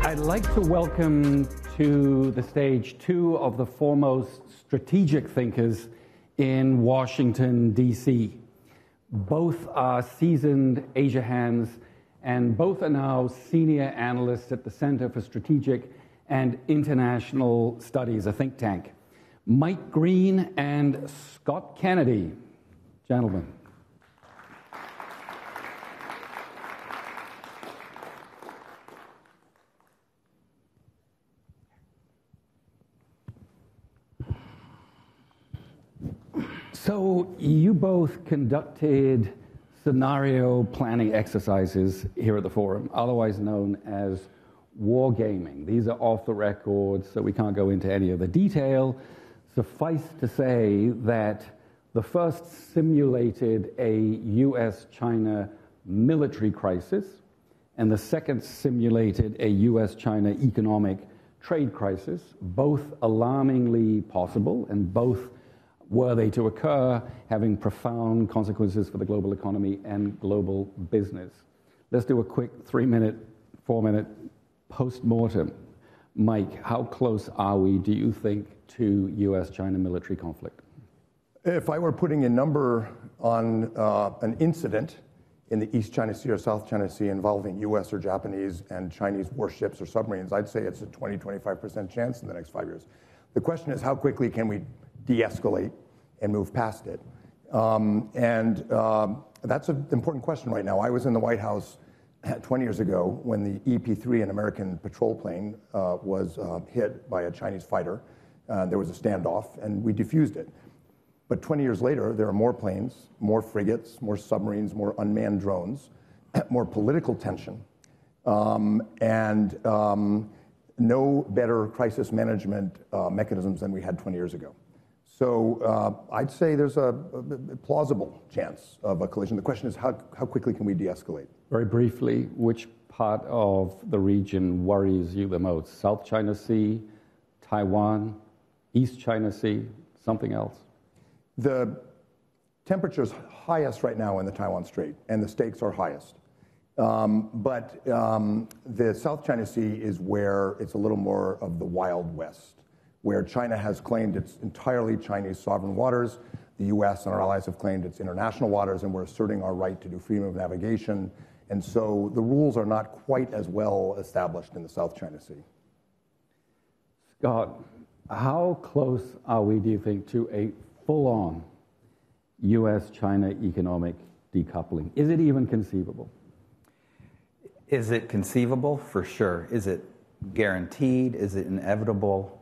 I'd like to welcome to the stage two of the foremost strategic thinkers in Washington, D.C. Both are seasoned Asia hands, and both are now senior analysts at the Center for Strategic and International Studies, a think tank. Mike Green and Scott Kennedy. Gentlemen. So you both conducted scenario planning exercises here at the forum, otherwise known as wargaming. These are off the record, so we can't go into any of the detail. Suffice to say that the first simulated a US-China military crisis, and the second simulated a US-China economic trade crisis, both alarmingly possible, and both, were they to occur, having profound consequences for the global economy and global business. Let's do a quick 3-minute, 4-minute post-mortem. Mike, how close are we, do you think, to US-China military conflict? If I were putting a number on an incident in the East China Sea or South China Sea involving US or Japanese and Chinese warships or submarines, I'd say it's a 20-25% chance in the next 5 years. The question is, how quickly can we de-escalate and move past it? That's an important question right now. I was in the White House 20 years ago when the EP-3, an American patrol plane, was hit by a Chinese fighter. There was a standoff, and we defused it. But 20 years later, there are more planes, more frigates, more submarines, more unmanned drones, more political tension, and no better crisis management mechanisms than we had 20 years ago. So I'd say there's a plausible chance of a collision. The question is, how quickly can we de-escalate? Very briefly, which part of the region worries you the most? South China Sea, Taiwan, East China Sea, something else? The temperature's highest right now in the Taiwan Strait, and the stakes are highest. But the South China Sea is where it's a little more of the Wild West, where China has claimed it's entirely Chinese sovereign waters. The US and our allies have claimed it's international waters, and we're asserting our right to do freedom of navigation. And so the rules are not quite as well established in the South China Sea. Scott, how close are we, do you think, to a full-on US-China economic decoupling? Is it even conceivable? Is it conceivable? For sure. Is it guaranteed? Is it inevitable?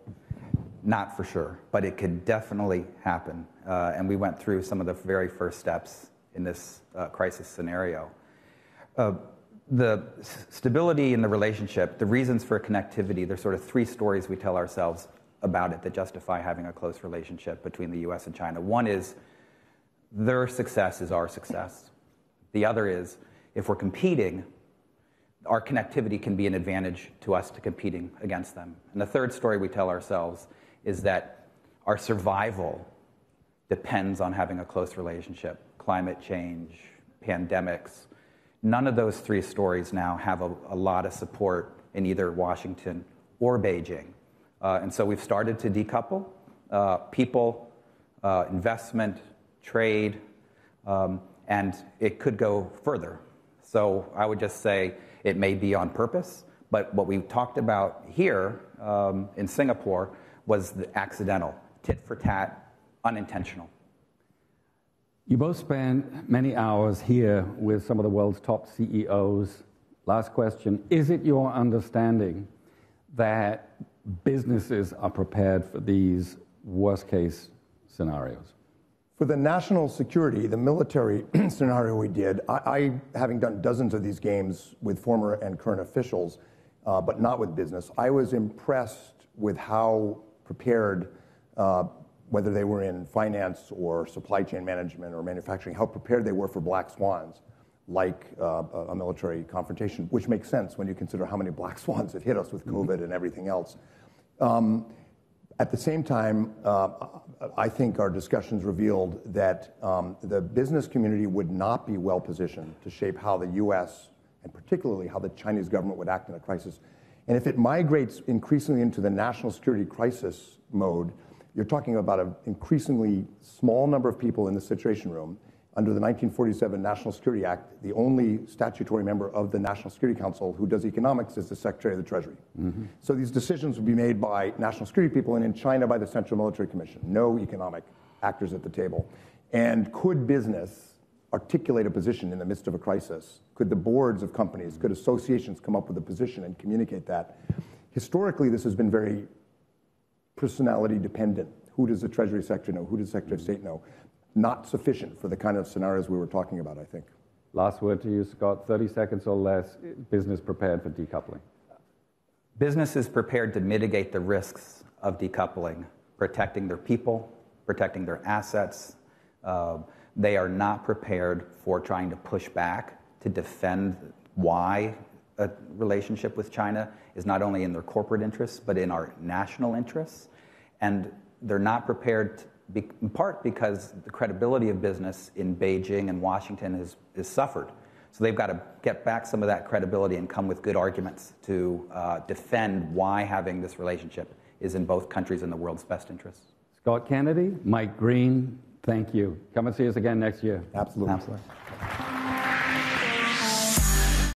Not for sure, but it could definitely happen. And we went through some of the very first steps in this crisis scenario. The stability in the relationship, the reasons for connectivity, there's sort of 3 stories we tell ourselves about it that justify having a close relationship between the US and China. One is their success is our success. The other is, if we're competing, our connectivity can be an advantage to us to competing against them. And the third story we tell ourselves is that our survival depends on having a close relationship. Climate change, pandemics. None of those 3 stories now have a lot of support in either Washington or Beijing. And so we've started to decouple people, investment, trade, and it could go further. So I would just say it may be on purpose, but what we talked about here in Singapore was the accidental, tit for tat, unintentional. You both spent many hours here with some of the world's top CEOs. Last question, is it your understanding that businesses are prepared for these worst-case scenarios? For the national security, the military scenario we did, I, having done dozens of these games with former and current officials, but not with business, I was impressed with how prepared, whether they were in finance or supply chain management or manufacturing, how prepared they were for black swans, like a military confrontation, which makes sense when you consider how many black swans have hit us with COVID and everything else. At the same time, I think our discussions revealed that the business community would not be well positioned to shape how the US, and particularly how the Chinese government would act in a crisis. And if it migrates increasingly into the national security crisis mode, you're talking about an increasingly small number of people in the Situation Room. Under the 1947 National Security Act, the only statutory member of the National Security Council who does economics is the Secretary of the Treasury. Mm-hmm. So these decisions would be made by national security people, and in China by the Central Military Commission. No economic actors at the table. And could business articulate a position in the midst of a crisis? Could the boards of companies, could associations come up with a position and communicate that? Historically, this has been very personality dependent. Who does the Treasury Secretary know? Who does the Secretary of State know? Not sufficient for the kind of scenarios we were talking about, I think. Last word to you, Scott. 30 seconds or less. Business prepared for decoupling. Business is prepared to mitigate the risks of decoupling, protecting their people, protecting their assets. They are not prepared for trying to push back to defend why a relationship with China is not only in their corporate interests, but in our national interests. And they're not prepared in part because the credibility of business in Beijing and Washington is suffered. So they've got to get back some of that credibility and come with good arguments to defend why having this relationship is in both countries and the world's best interests. Scott Kennedy, Mike Green, thank you. Come and see us again next year. Absolutely. Absolutely.